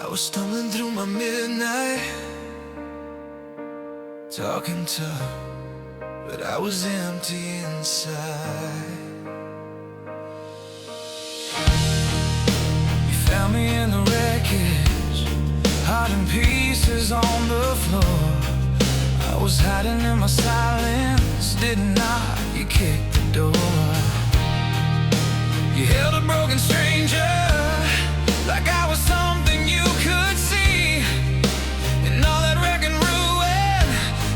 I was stumbling through my midnight, talking tough, but I was empty inside. You found me in the wreckage, heart in pieces on the floor. I was hiding in my silence, didn't knock, you kicked the door. You held a broken stranger like I was something you could see. And all that wreck and ruin,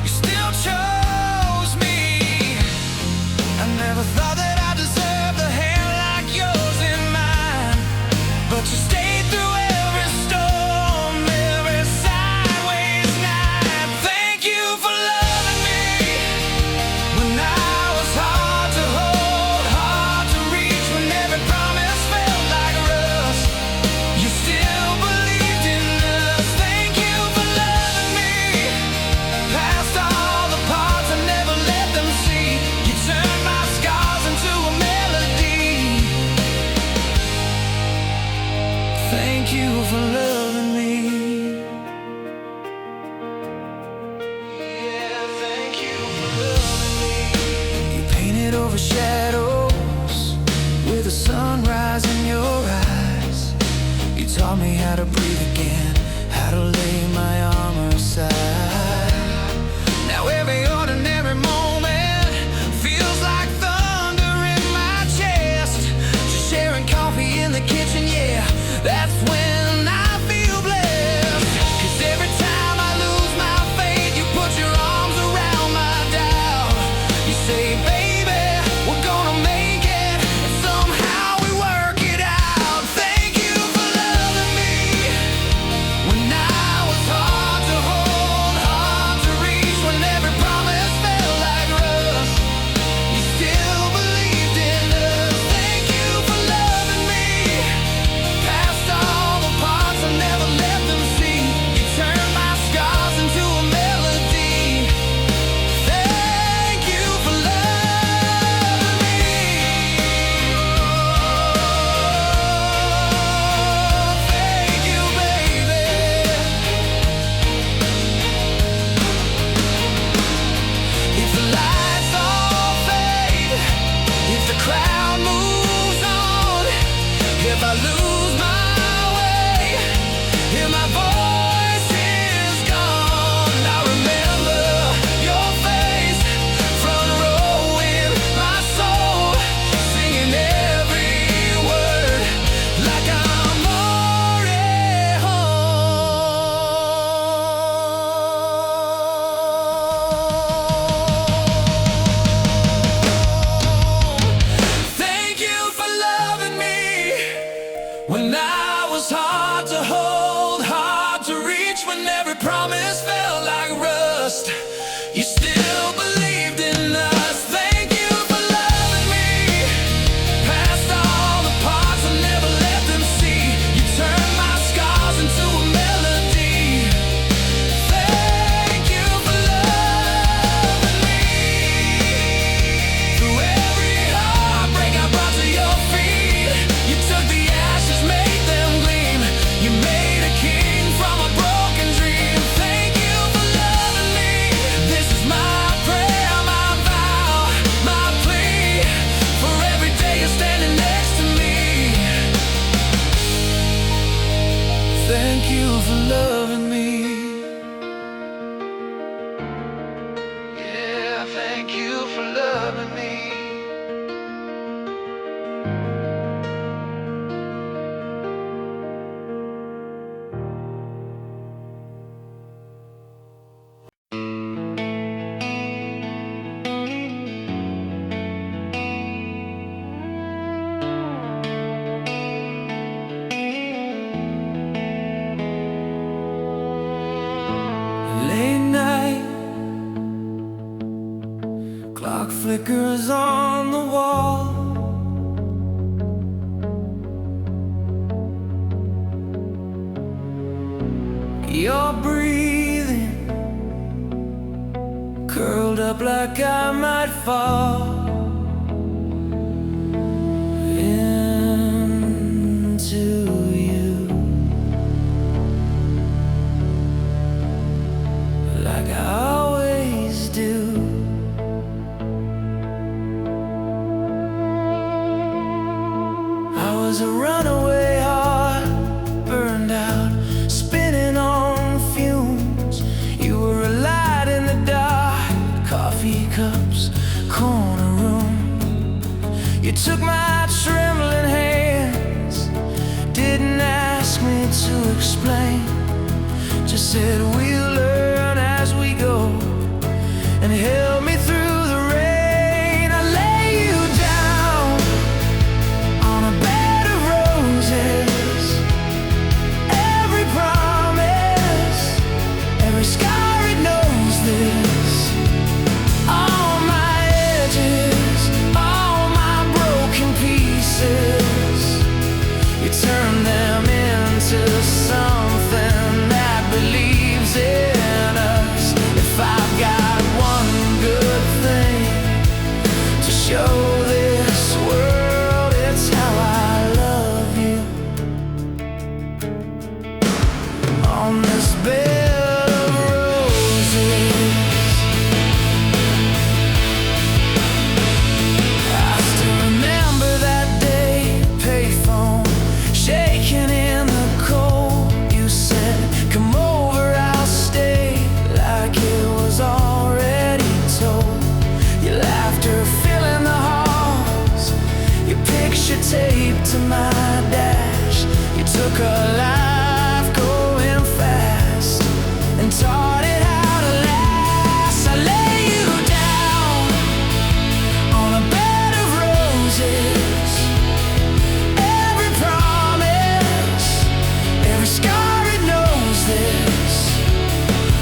you still chose me. I never thought that I deserved a hand like yours in mine, but you stayed through every storm, every sideways night. Thank you for loving me when I was hard to hold, hard to reach, when every promise felt like rust. You still believed in us. Thank you for loving me past all the parts I never let them see. You turned my scars into a melody. Thank you for loving me. Yeah, thank you for loving me. You painted over shadows with a sunrise in your eyes. You taught me how to breathe again, how to lay my armor aside. Now every ordinary moment feels like thunder in my chest. Just sharing coffee in the kitchen, yeah, that's when I feel blessed. 'Cause every time I lose my faith, you put your arms around my doubt. You say, baby, we're gonna make it, and somehow we work it out. Thank you for loving me when I was hard to hold, hard to reach, when every promise felt like rust. You still believed in us. Thank you for loving me past all the parts I never let them see. You turned my scars into a melody. Thank you for loving me. Thank you, baby. If the lights all fade, if the crowd moves on, if I lose my way, if my voice is gone, I remember your face, front row in my soul, singing every word like I'm already home. Thank you for loving me when I was hard to hold, hard to reach, when every promise felt like rust. You still believed in us. Thank you for loving me past all the parts I never let them see. You turned my scars into a melody. Thank you for loving me. Through every heartbreak I brought to your feet, you took the ashes, made them gleam. You made a king from a broken dream. Thank you for loving me. This is my prayer, my vow, my plea, for every day you're standing next to me. Thank you for loving me. Yeah, thank you for loving me. Late night, clock flickers on the wall. You're breathing, curled up like I might fall into you. was a runaway heart, burned out, spinning on fumes. You were a light in the dark, coffee cups, corner room. You took my trembling hands, didn't ask me to explain, just said we'll learn as we go, and held me through the rain. I lay you down on a bed of roses. Every promise, every scar, it knows this. All my edges, all my broken pieces, you turn them into something that believes in us. If I've got one good thing to show this world, it's how I love you. On this bed of roses, I still remember that day, payphone shaking in the cold. You said, come over, I'll stay, like it was already told. Your laughter filling the halls, your picture taped to my dash. You took a life going fast and taught it how to last. I lay you down on a bed of roses. Every promise, every scar, it knows this.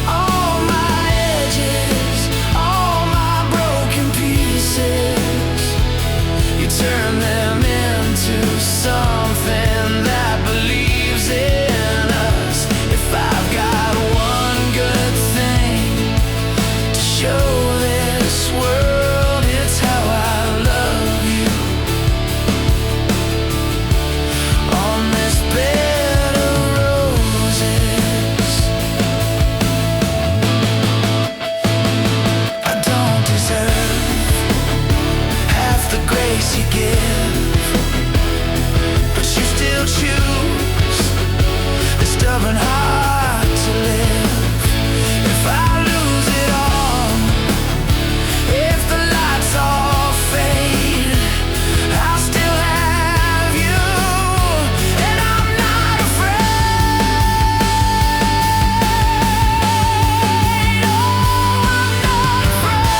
All my edges, all my broken pieces, you turn them into something that believes in us. If I've got one good thing to show this world, it's how I love you. On this bed of roses, I don't deserve half the grace you give, but you still choose the stubborn heart to live. If I lose it all, if the lights all fade, I'll still have you, and I'm not afraid. Oh, I'm not afraid.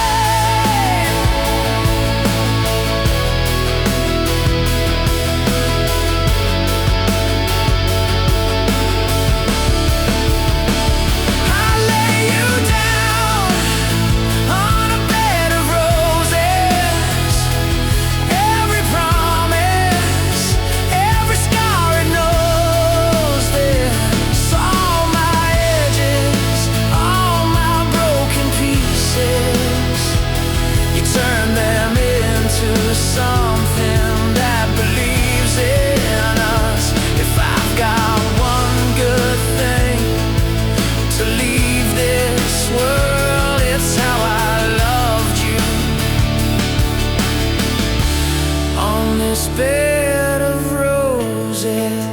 I lay you down on a bed of roses. Every promise, every scar, it knows this. All my edges, all my broken pieces, you turn them into something that believes in us. If I've got one good thing to leave this world, it's how I loved you. On this bed of roses.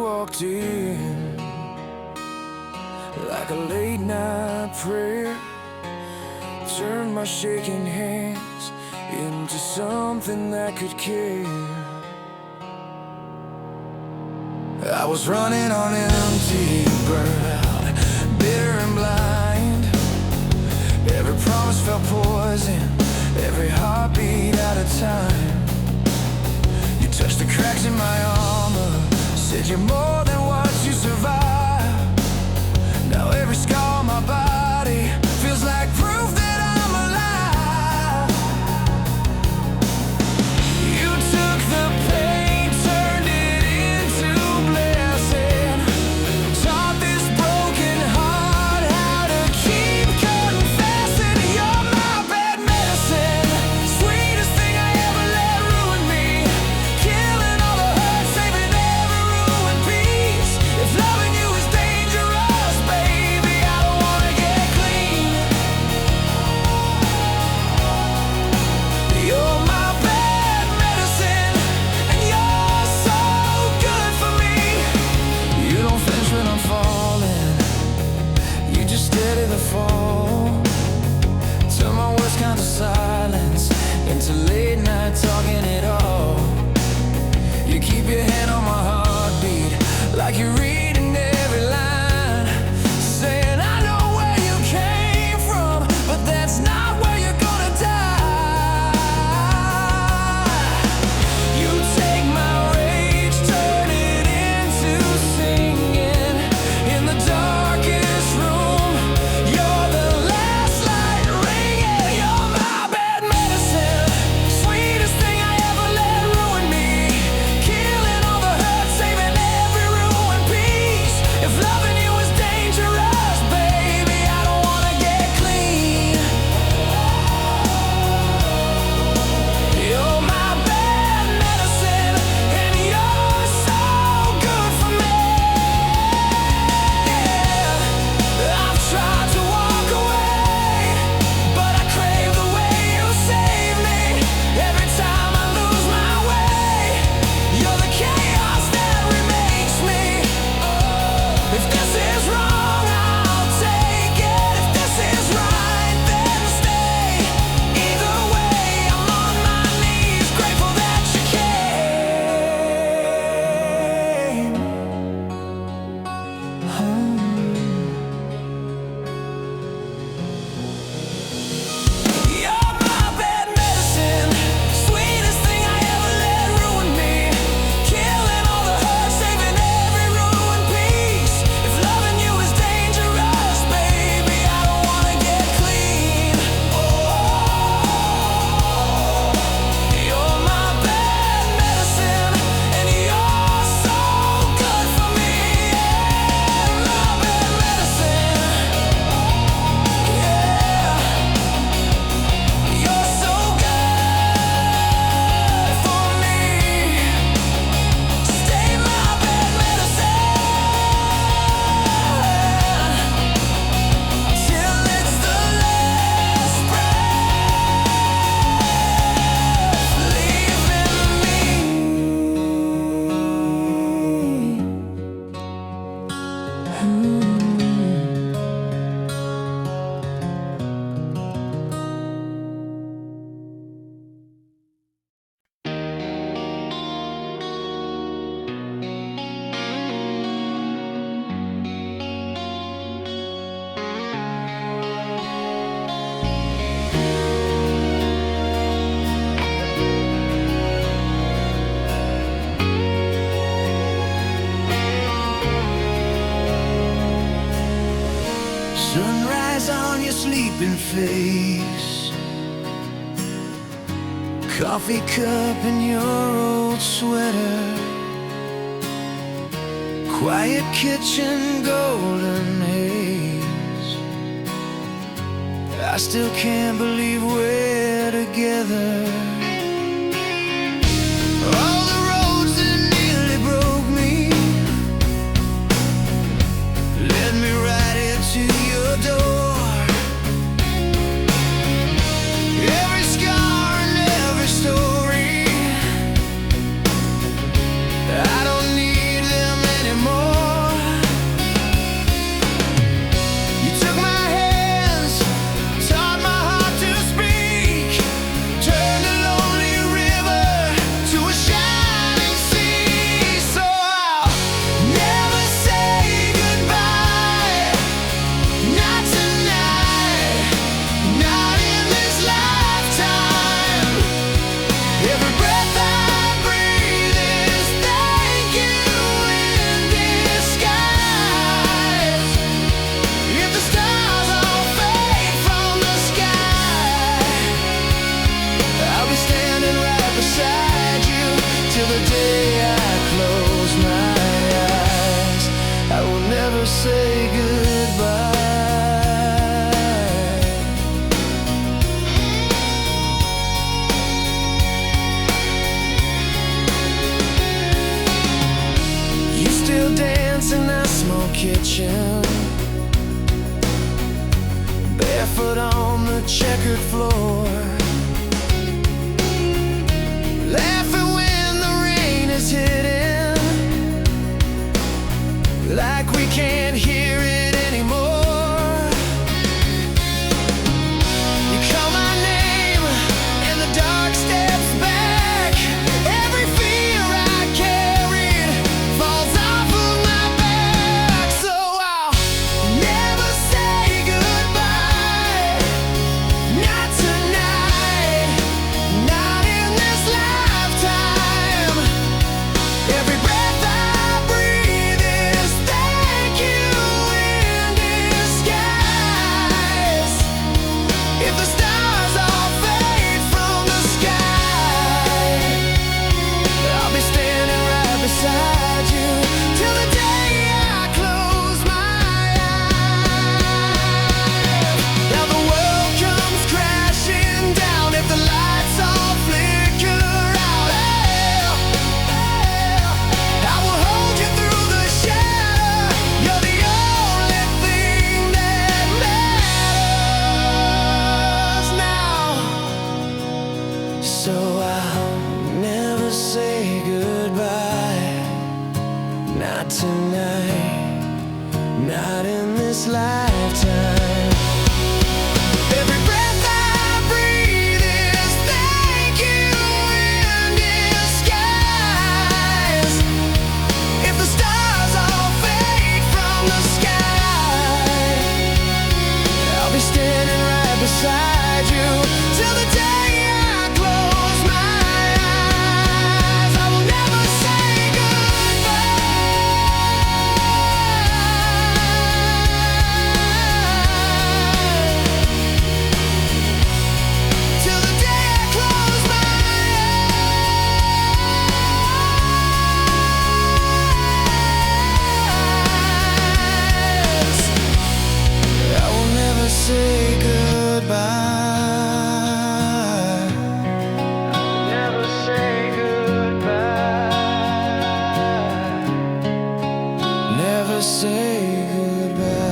walked in like a late night prayer. Turn my shaking hands into something that could care. I was running on empty, burned out, bitter and blind. Every promise felt poison, every heartbeat out of time. You touched the cracks in my armor, said you're more than what you survived. Now every scar on my body feels like proof that I'm alive. You took the pain, turned it into blessing, taught this broken heart how to keep confessing. You're my bad medicine, sweetest thing I ever let ruin me, killing all the hurt, saving every ruined piece. If loving you is dangerous, baby, I don't wanna get clean. You're my bad medicine, and you're so good for me. You don't flinch when I'm falling, you just steady the fall. Turn my worst kind of silence into late night talking it all. You keep your hand on my heartbeat like you're reading every line, saying I know where you came from, but that's not where you're gonna die. You take my rage, turn it into singing in the darkest room. You're the last light ringing. You're my bad medicine, sweetest thing I ever let ruin me, killing all the hurt, saving every ruined piece. If loving you is dangerous, baby, I don't wanna get clean. You're my bad medicine, and you're so good for me. I've tried to walk away, but I crave the way you save me. Every time I lose my way, you're the chaos that remakes me. If this is wrong, I'll take it. If this is right, then stay. Either way, I'm on my knees, grateful that you came. You're my bad medicine, sweetest thing I ever let ruin me, killing all the hurt, saving every ruined piece. If loving you is dangerous, baby, I don't wanna get clean. You're my bad medicine, and you're so good for me. My bad medicine, yeah. You're so good for me. Stay my bad medicine till it's the last breath leaving me. Sunrise on your sleeping face, coffee cup in your old sweater, quiet kitchen, golden haze. I still can't believe we're together. All the roads that nearly broke me led me right into your door. Every scar and every story, I don't need them anymore. never say goodbye. You still dance in that small kitchen, barefoot on the checkered floor, laughing when the rain is hitting, like we can't hear it anymore. You call my name and the dark steps back. Every fear I carried falls off of my back. So I'll never say goodbye, not tonight, not in this lifetime. Every breath I breathe is thank you in disguise. If the stars all fade from the sky, I'll be standing right beside you till the day I close my eyes. Now the world comes crashing down if the lights all flicker out. I will hold you through the shadow. You're the only thing that matters now. So I'll never say goodbye, not tonight, not in this lifetime. Every breath I breathe is thank you in disguise. If the stars all fade from the sky, I'll be standing right beside you till the day I close my eyes. I will never say goodbye till the day I close my eyes. I will never say goodbye. Never say goodbye. Never say goodbye.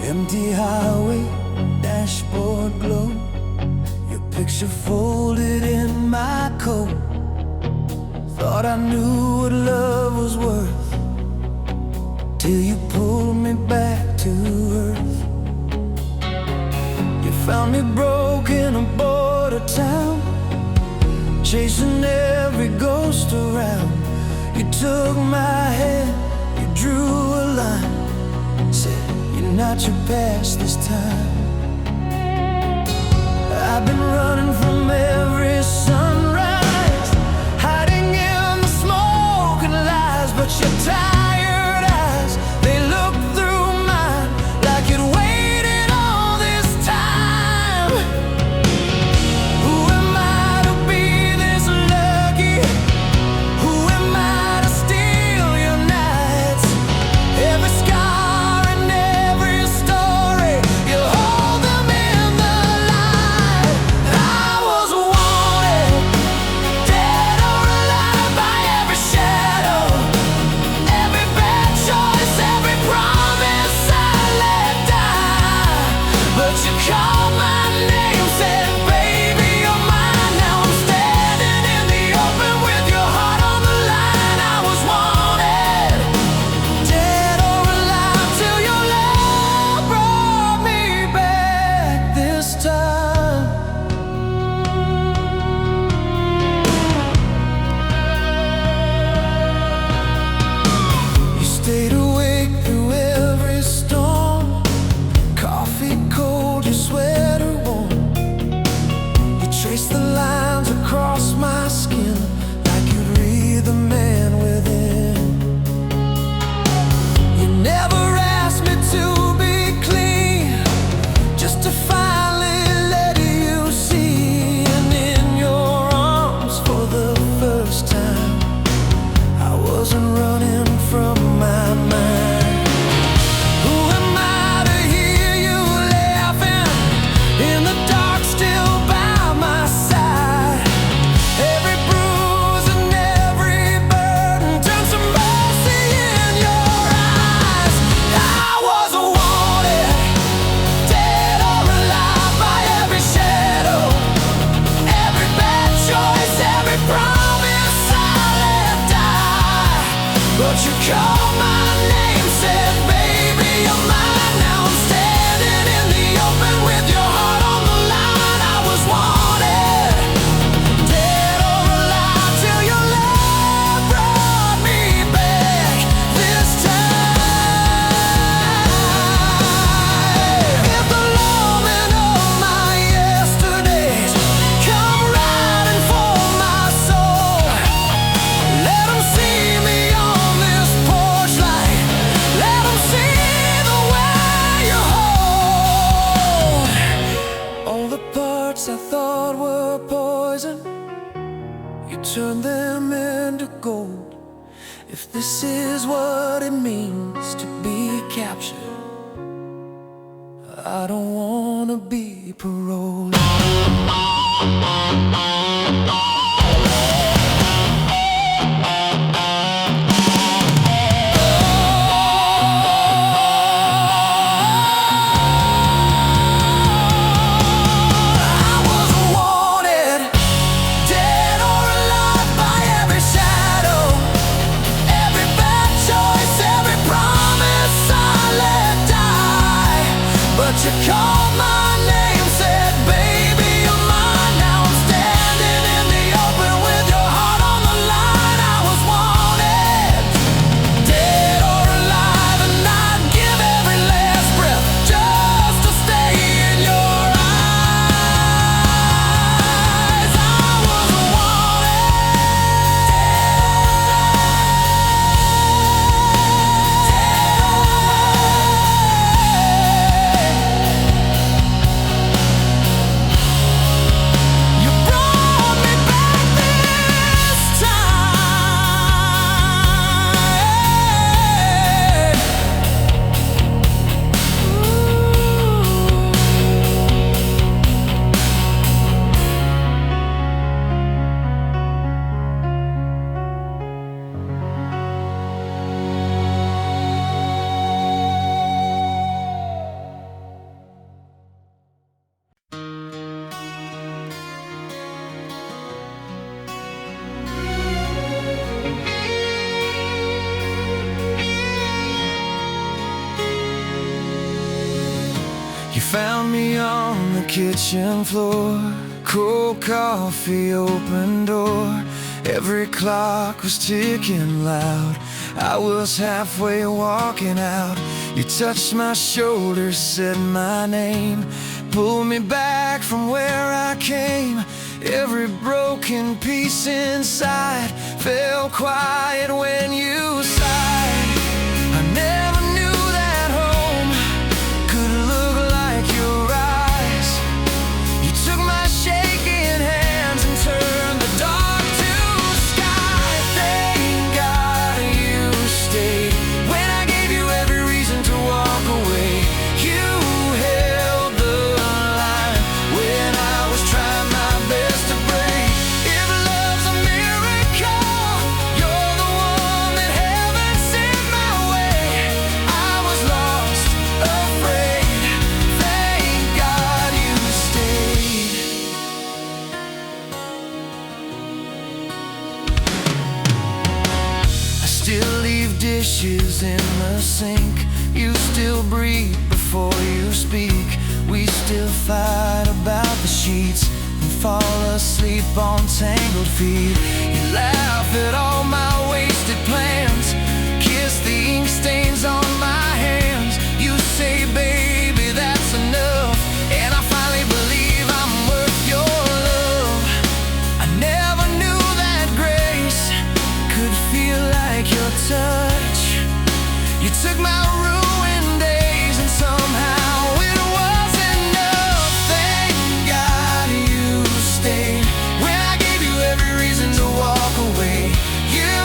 Empty highway, dashboard glow, your picture folded in my coat. Thought I knew what love was worth, till you pulled me back to earth. You found me broke in a border town, chasing every ghost around. You took my hand, you drew a line, said you're not your past this time. I've been running from every sunrise, hiding in the smoke and lies, but your tired eyes, they look through mine like it waited all this time. Who am I to be this lucky? Who am I to steal your nights? Every scar and every story, you hold them in the light. I was wanted, dead or alive, by every shadow, every This is what it means to be captured. I don't wanna be paroled. You called my name, said, baby, you're mine. Now I'm standing in the open with your heart on the line. I was wanted, dead or alive, and I'd give every last breath just to stay in your eyes. I was You found me on the kitchen floor, cold coffee, open door. Every clock was ticking loud. I was halfway walking out. You touched my shoulder, said my name, pulled me back from where I came. Every broken piece inside fell quiet when you sighed. I never knew that home could look like your eyes. You took my shaking hands and turned the dark to sky. Thank God you stayed when I gave you every reason to walk away. You held the line when I was trying my best to break. If love's a miracle, you're the one that heaven sent my way. I was lost, afraid. Thank God you stayed. I still leave dishes in the sink. You still breathe before you speak. We still fight about the sheets and fall asleep on tangled feet. You laugh at all my wasted plans, kiss the ink stains on my hands. You say, baby, that's enough, and I finally believe I'm worth your love. I never knew that grace could feel like your touch. You took my ruined days and somehow it was enough. Thank God you stayed when I gave you every reason to walk away. You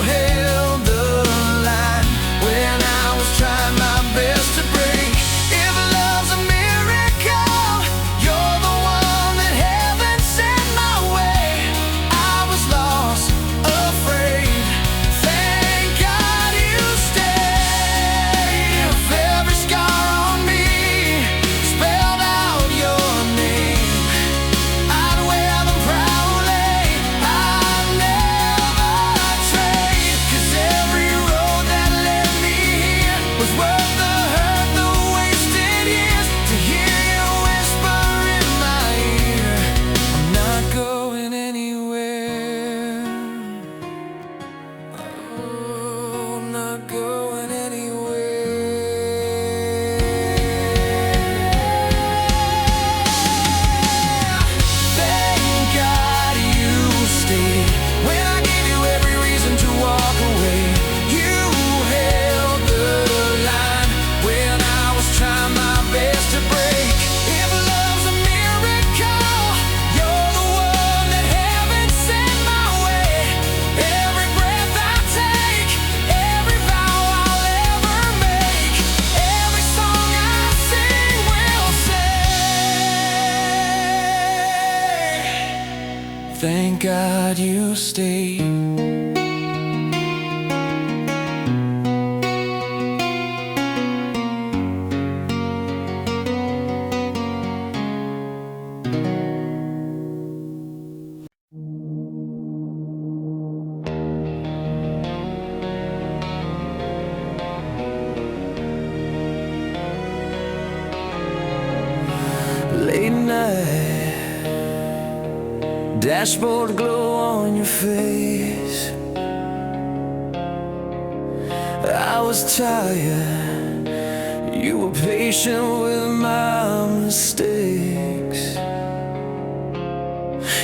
held the line when I was Thank God you stayed. Late night, dashboard glow on your face. I was tired, you were patient with my mistakes.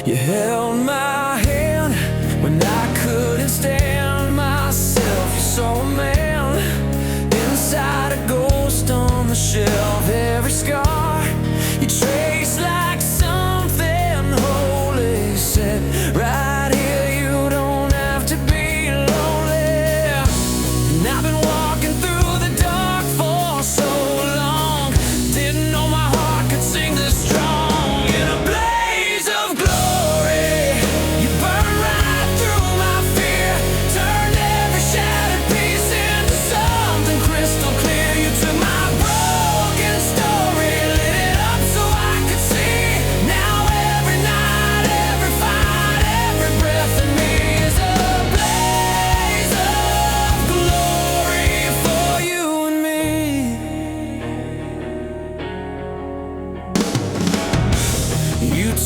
You held my hand when I couldn't stand myself. You saw a man inside a ghost on the shelf. Every scar you trace like something holy, said right here you don't have to be lonely. And I've been walking through the dark for so long, didn't know my heart could sing this strong. In a blaze of glory, you burned right through my fear, turned every shattered piece into something crystal clear. You took my broken story,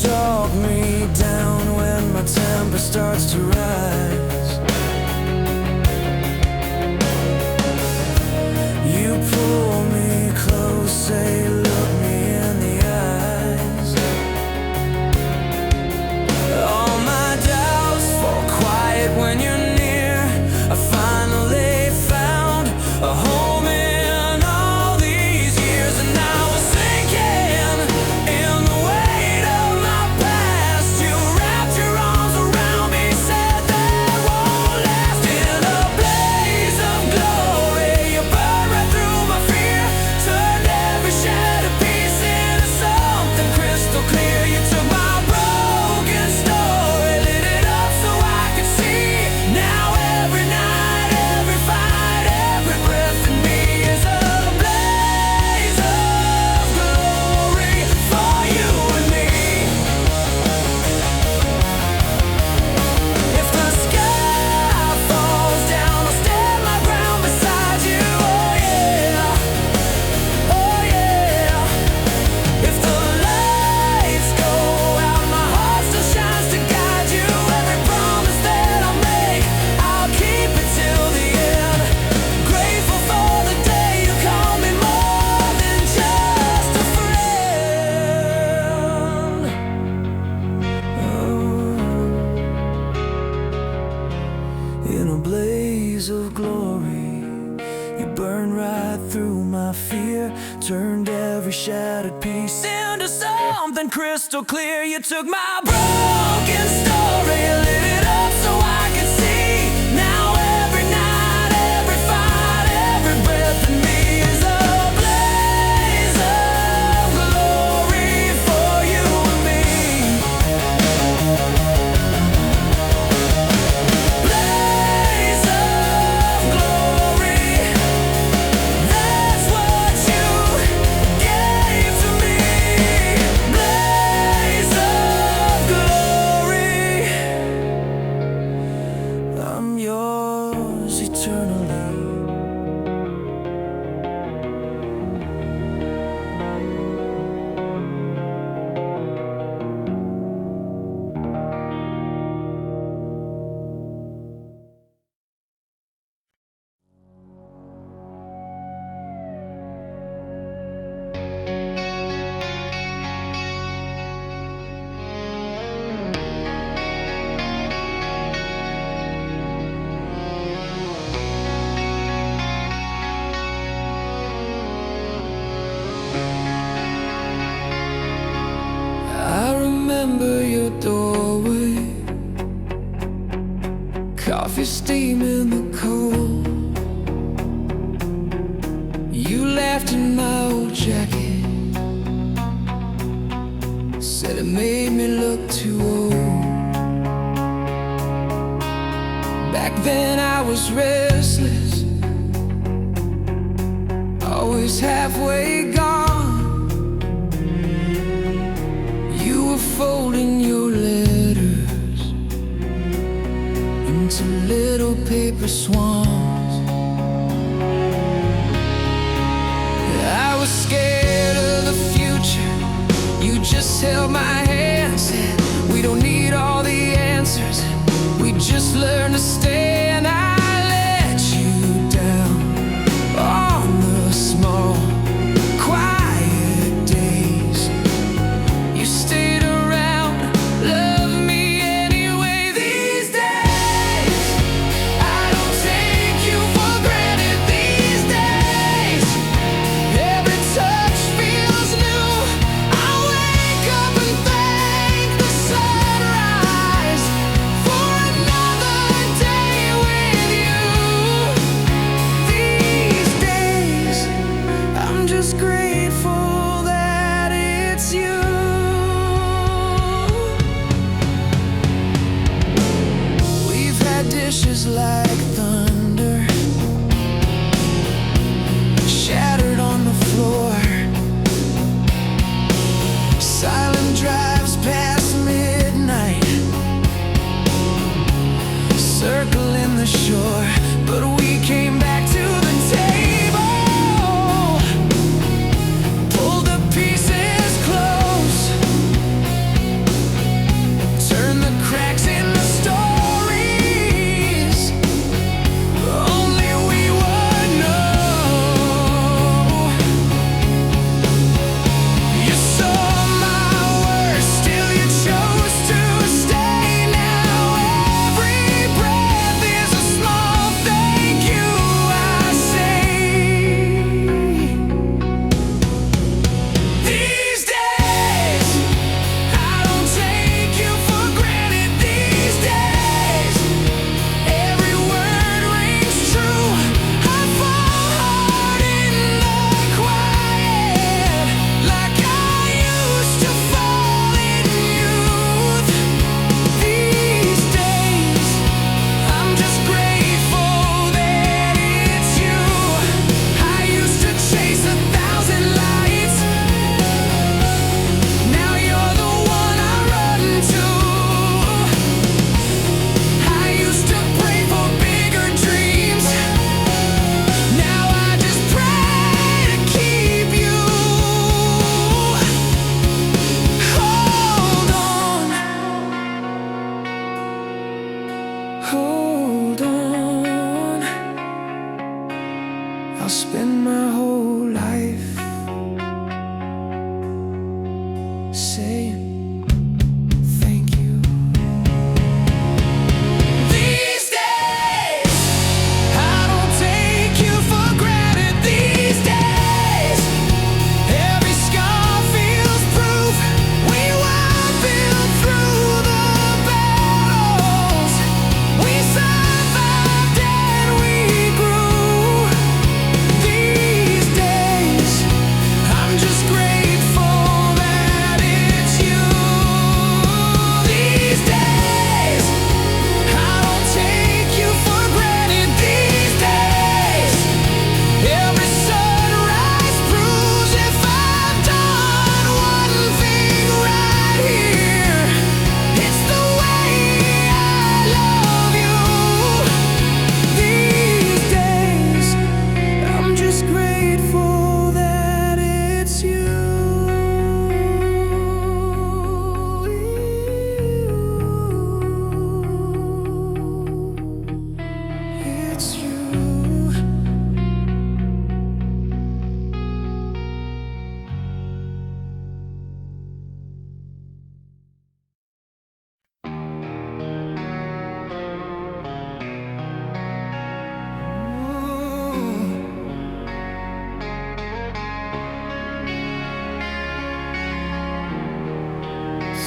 talk me down when my temper starts to rise. You pull me close, say look me in the eyes. All my doubts fall quiet when you're near. I finally found a home in all these years, and I was sinking in the weight of my past. You wrapped your arms around me, said that won't last. In a blaze of glory, you burned right through my fear, turned every shattered piece into something crystal clear. You took my broken story, lit it up so I could see. Now every night, every fight, every breath in me is a blaze of glory for you and me. If the sky falls down, I'll stand my ground beside you. Oh yeah, oh yeah. If the lights go out, my heart still shines to guide you. Every promise that I'll make, I'll keep it till the end. Grateful for the day you call me more than just a friend. In a blaze of glory, you burned right through my fear, turned every shattered piece into something crystal clear. You took my broken story, lit it up so I could see. Now every night, every fight, every breath in me is a blaze of glory for you and me. Blaze of glory, that's what you gave to me. Blaze of glory, I'm yours eternally. I remember your doorway, coffee steam in the cold. You laughed in my old jacket, said it made me look too old. Back then I was restless, always halfway gone. You were folding your letters into little paper swans. I was scared of the future. You just held my hand, said we don't need all the answers, we just learn to stay. And I let you down on the small, quiet days. You stayed around, loved me anyway. These days, I don't take you for granted. These days, every touch feels new. I wake up and thank the sunrise for another day with you. These days, I'm just grateful that it's you. We've had dishes like thunder shattered on the floor, silent drives past midnight, circling the shore. But we came back to the table, pulled the pieces close, turned the cracks into stories only we would know. You saw my worst, still you chose to stay. Now every breath is a small thank you I say. These days, I don't take you for granted. These days, every word rings true. I fall hard in the quiet, like I used to fall in youth. These days, I'm just grateful that it's you. I used to chase 1,000 lights, now you're the one I run to. I used to pray for bigger dreams, now I just pray to keep you. Hold on, hold on. I'll spend my whole life saying thank you. These days, I don't take you for granted. These days, every scar feels proof we were built through the battles. We survived and we grew. These days, I'm just grateful that it's you. These days, I don't take you for granted. These days, every sunrise proves if I've done one thing right here, it's the way I love you. These days, I'm just grateful that it's you. It's you.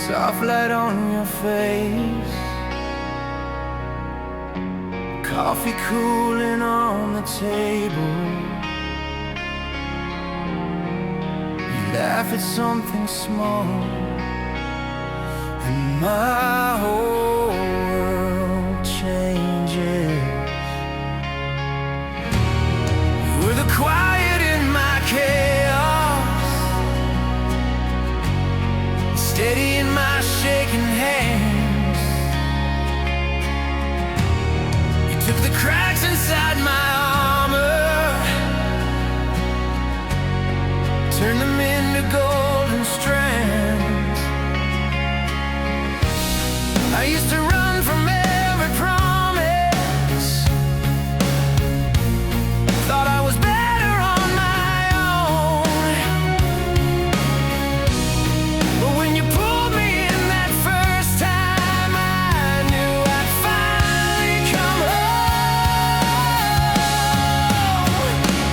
Soft light on your face, coffee cooling on the table. You laugh at something small, and my whole world changes. steadying my shaking hands. You took the cracks inside my armor, turned them into golden strands. I used to run from every promise, thought I was better on my own. But when you pulled me in that first time, I knew I'd finally come home.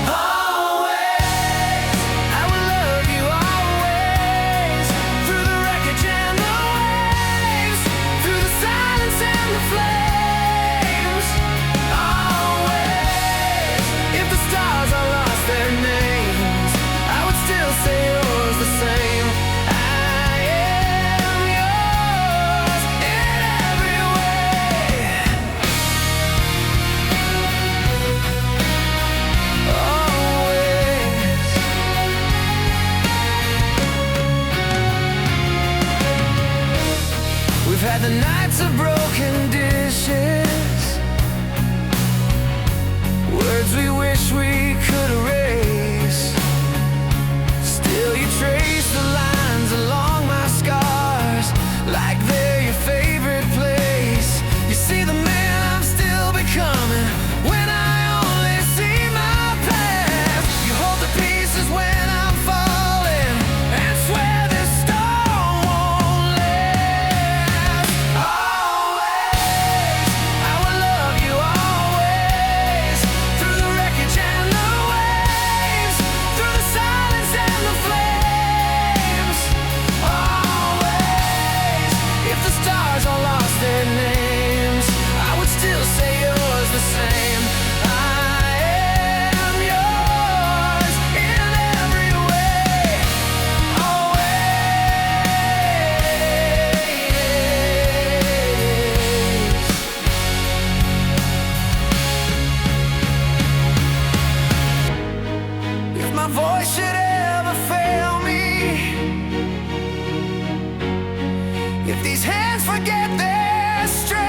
Always, I will love you always, through the wreckage and the waves, through the silence and the flames. Always, if the stars all lost their names, I would still say yours the same. I am yours in every way. Always. We've had the nights of broken dishes, words we wish we could erase. Still you trace the lines along my scars, like they're your favorite place. You see the man I'm still becoming when I only see my past. You hold the pieces when I'm falling, and swear this storm won't last. Always, I will love you always, through the wreckage and the waves, through the silence and the flames. Always, if the stars all lost their names, I would still say yours the same. I am yours in every way. Always. If my voice should ever fail me, if these hands forget their strength,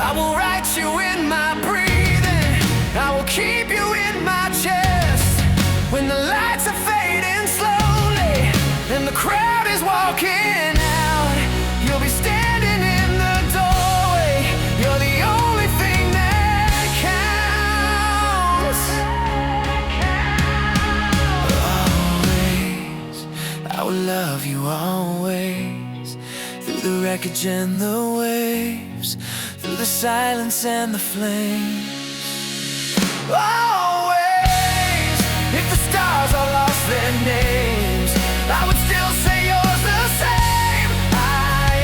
I will write you in my breathing, I will keep you in my chest. When the lights are fading slowly and the crowd is walking out, you'll be standing in the doorway. You're the only thing that counts. Always, I will love you always, through the wreckage and the waves, through the silence and the flames. Always, if the stars all lost their names, I would still say yours the same. I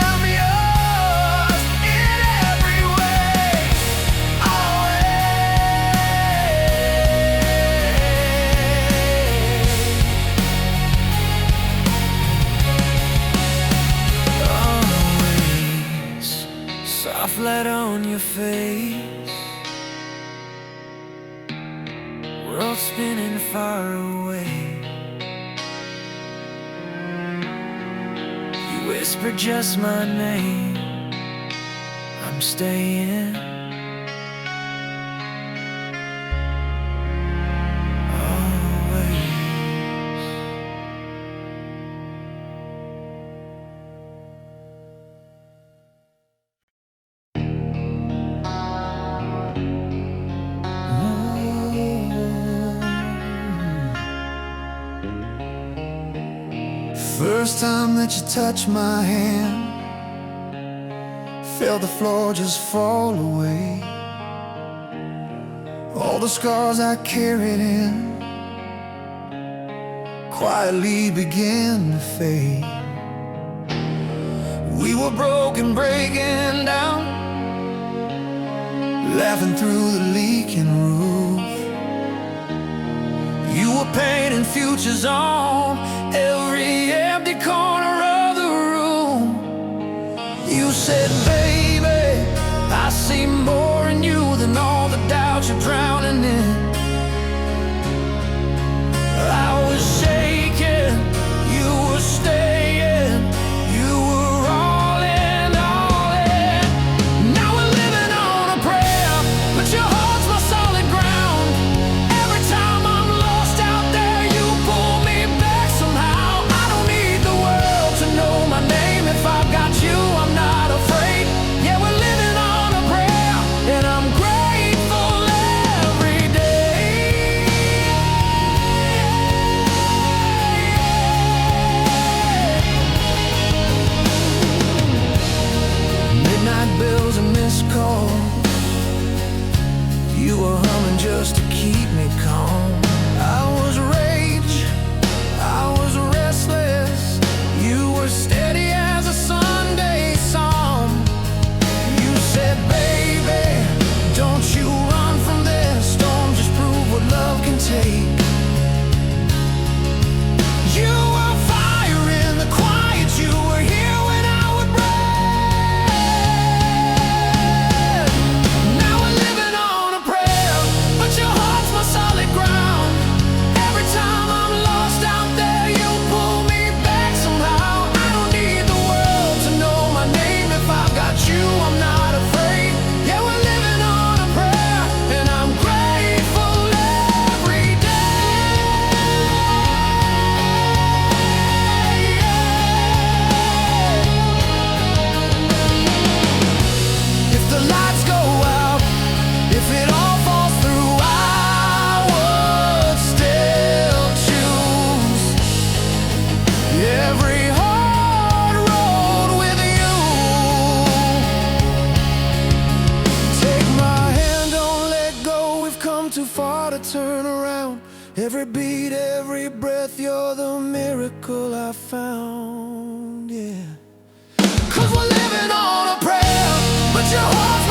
am yours in every way. Always. Always, soft light on your face, world spinning far away. You whisper just my name, I'm staying. Always. First time that you touched my hand, felt the floor just fall away. All the scars I carried in quietly began to fade. We were broken, breaking down, laughing through the leaking roof. You were painting futures on every empty corner of the room. You said, baby, I see more in you than all the doubts you're drowning in. I was shaking Every beat, every breath, you're the miracle I found, yeah. 'Cause we're living on a prayer, but your heart